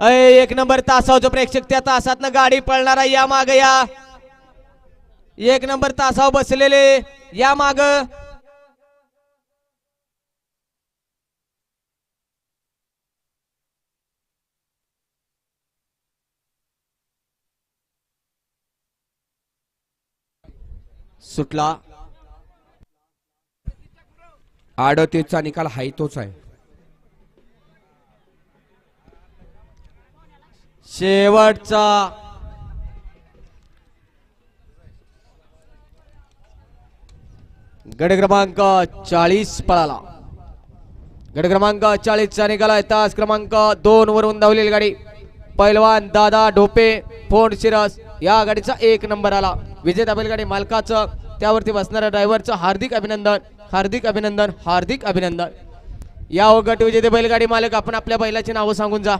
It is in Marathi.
एक नंबर तासावचं प्रेक्षक त्या तासातनं गाडी पळणारा या माग या एक नंबर तासावर बसलेले या माग सुटला 38चा निकाल हाय तोच आहे. शेवटचा गट क्रमांक 40 पळाला. गट क्रमांक 40 चा निकाला तास क्रमांक 2 वरून धावलेली गाडी पैलवान दादा ढोपे फोंड शिरस या गाडीचा 1 नंबर आला. विजेता बैलगाडी मालकाचं त्यावरती बसणाऱ्या ड्रायव्हरचं हार्दिक अभिनंदन हार्दिक अभिनंदन हार्दिक अभिनंदन. या गट विजेते बैलगाडी मालक आपण आपल्या बैलाची नावं सांगून जा.